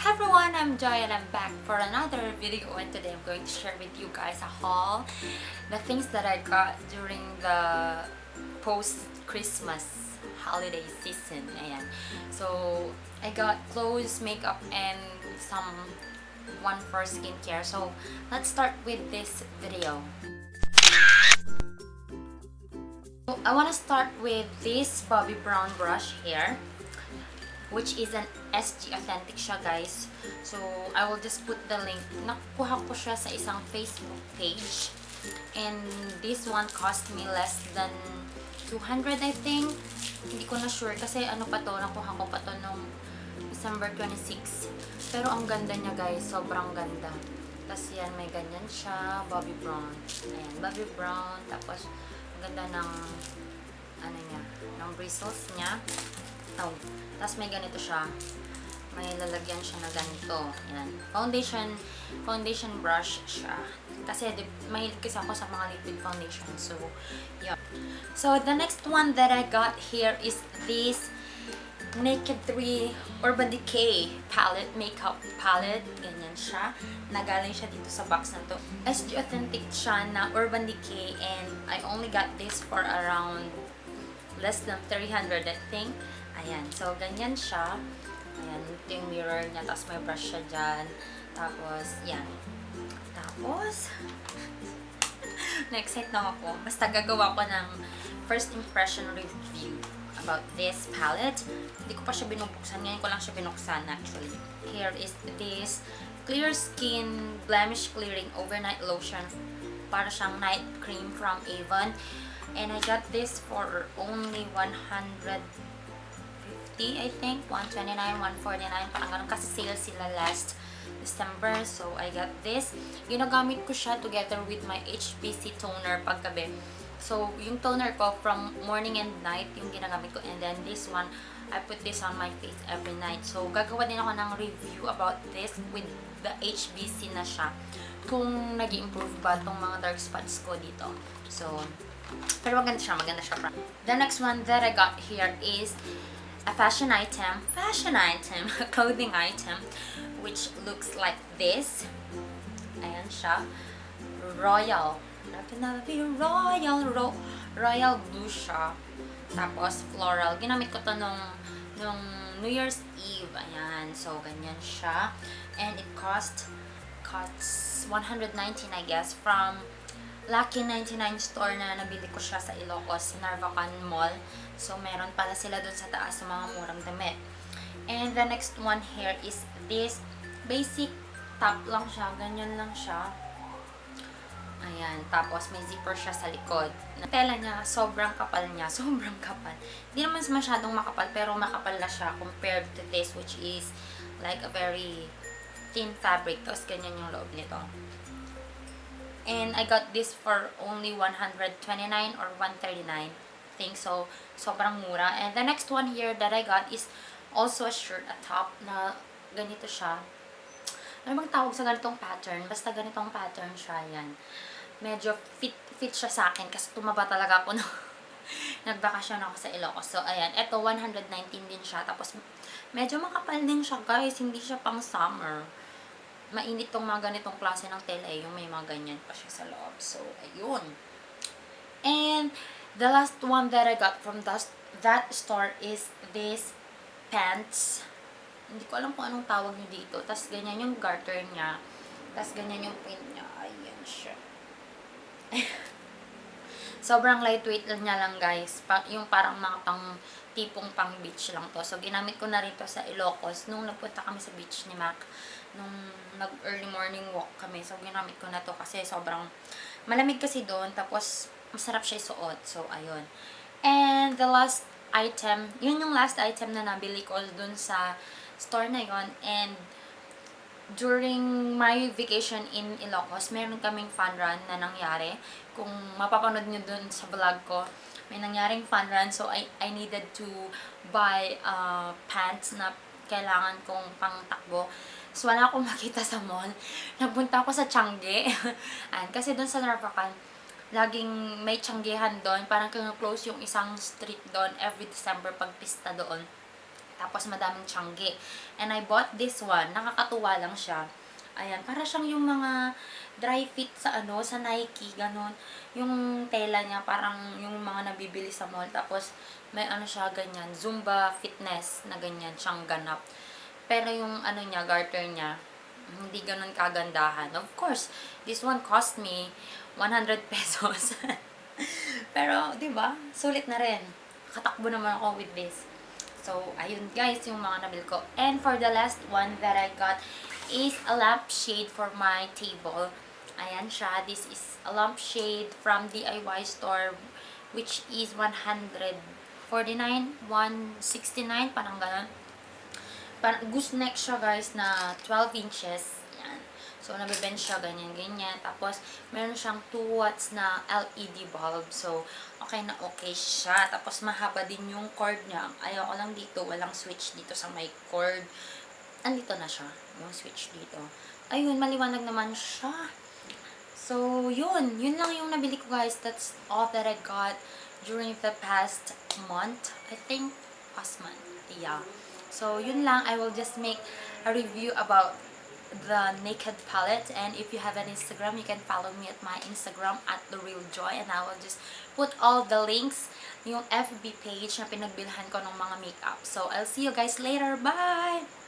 Hi everyone, I'm Joy and I'm back for another video, and today I'm going to share with you guys a haul. The things that I got during the post-Christmas holiday season. Ayan. So, I got clothes, makeup, and some one for skincare. So, let's start with this video. So, I want to start with this Bobbi Brown brush here, which is an SG Authentic siya, guys. So, I will just put the link. Nakuha ko siya sa isang Facebook page. And this one cost me less than 200, I think. Hindi ko na sure kasi ano pa to, nakuha ko pa to nung December 26. Pero ang ganda niya, guys. Sobrang ganda. Tapos yan, may ganyan siya. Bobbi Brown. Ayan, Bobbi Brown. Tapos, ang ganda ng ano niya, ng bristles niya. Oh, tapos may ganito siya. May lalagyan siya na ganito. Yan. Foundation brush siya. Kasi mahilig kasi ako sa mga liquid foundation. So, yeah. So, the next one that I got here is this Naked 3 Urban Decay palette, makeup palette. Ganyan siya. Nagaling siya dito sa box na to. SG Authentic siya na Urban Decay, and I only got this for around less than 300, I think. Ayan. So, ganyan siya. Ayan. Ito yung mirror niya. Tapos, may brush siya dyan. Tapos, yan. Tapos, na-excite na ako. Basta gagawa ko ng first impression review about this palette. Hindi ko pa siya binubuksan. Ngayon ko lang siya binuksan, actually. Here is this Clear Skin Blemish Clearing Overnight Lotion. Para siyang night cream from Avon. And I got this for only 150, I think. 129, 149. Parang ganun. Kasi sale sila last December. So, I got this. Ginagamit ko siya together with my HBC toner paggabi. So, yung toner ko from morning and night, yung ginagamit ko. And then this one, I put this on my face every night. So, gagawa din ako ng review about this with the HBC na siya. Kung nag-improve ba itong mga dark spots ko dito. So, pero maganda siya. The next one that I got here is a fashion item, a clothing item, which looks like this. Ayan siya. Royal blue siya. Tapos floral. Ginamit ko to nung New Year's Eve. Ayan. So, ganyan siya. And it costs 119, I guess, from Lucky 99 store na nabili ko siya sa Ilocos, Narvacan Mall. So, meron pala sila dun sa taas sa mga murang damit. And the next one here is this basic top lang siya. Ganyan lang siya. Ayan. Tapos, may zipper siya sa likod. Tela niya, sobrang kapal niya. Sobrang kapal. Hindi naman masyadong makapal, pero makapal na siya compared to this, which is like a very thin fabric. Tapos, ganyan yung loob nito. And I got this for only 129 or 139. I think so. Sobrang mura. And the next one here that I got is also a shirt, a top na ganito siya. Ano bang tawag sa ganitong pattern? Basta ganitong pattern siya. Yan. Medyo fit siya sa akin kasi tumaba talaga ako no. Nagbakasyon ako sa Ilocos. So, ayan. Ito, 119 din siya. Tapos, medyo makapal din siya, guys. Hindi siya pang summer. Mainit tong mga ganitong klase ng tela yung may mga ganyan pa siya sa loob. So, ayun. And, the last one that I got from that store is this pants. Hindi ko alam kung anong tawag nyo dito. Tapos, ganyan yung garter niya. Tapos, ganyan yung print niya. Ayan siya. Sobrang lightweight niya lang, guys. Yung parang mga tipong pang beach lang to. So, ginamit ko na rin to sa Ilocos nung nagpunta kami sa beach ni Mac. Nung nag-early morning walk kami. So, ginamit ko na to kasi sobrang malamig kasi doon. Tapos, masarap siya isuot. So, ayun. And the last item, yun yung last item na nabili ko doon sa store na yon. And during my vacation in Ilocos, meron kaming fun run na nangyari. Kung mapapanood nyo doon sa vlog ko, may nangyaring fun run. So, I needed to buy pants na kailangan kong pang takbo. So, wala akong makita sa mall. Nagpunta ako sa Tiangge. Kasi doon sa Narvacan, laging may Tianggehan doon. Parang close yung isang street doon every December pag pista doon. Tapos madaming tiyangge. And I bought this one. Nakakatuwa lang siya. Ayan, para siyang yung mga dry fit sa sa Nike, ganun. Yung tela niya, parang yung mga nabibili sa mall. Tapos may siya ganyan, Zumba fitness na ganyan siyang ganap. Pero yung niya, garter niya, hindi ganun kagandahan. Of course, this one cost me 100 pesos. Pero, di ba? Sulit na rin. Katakbo naman ako with this. So, ayun guys, yung mga nabil ko. And for the last one that I got is a lampshade for my table. Ayan siya. This is a lampshade from DIY store, which is 149, 169, parang ganun. Parang gooseneck siya guys na 12 inches. Yan. So, nabibend siya ganyan-ganyan. Tapos, meron siyang 2 watts na LED bulb. So, okay na okay siya. Tapos, mahaba din yung cord niya. Ayaw ko lang dito. Walang switch dito sa may cord. Andito na siya. Yung switch dito. Ayun, maliwanag naman siya. So, yun. Yun lang yung nabili ko guys. That's all that I got during the past month. I think, past month. Yeah. So, yun lang. I will just make a review about the naked palette. And if you have an Instagram, you can follow me at my Instagram at lorealjoy. And I will just put all the links, yung FB page na pinagbilhan ko ng mga makeup. So, I'll see you guys later. Bye!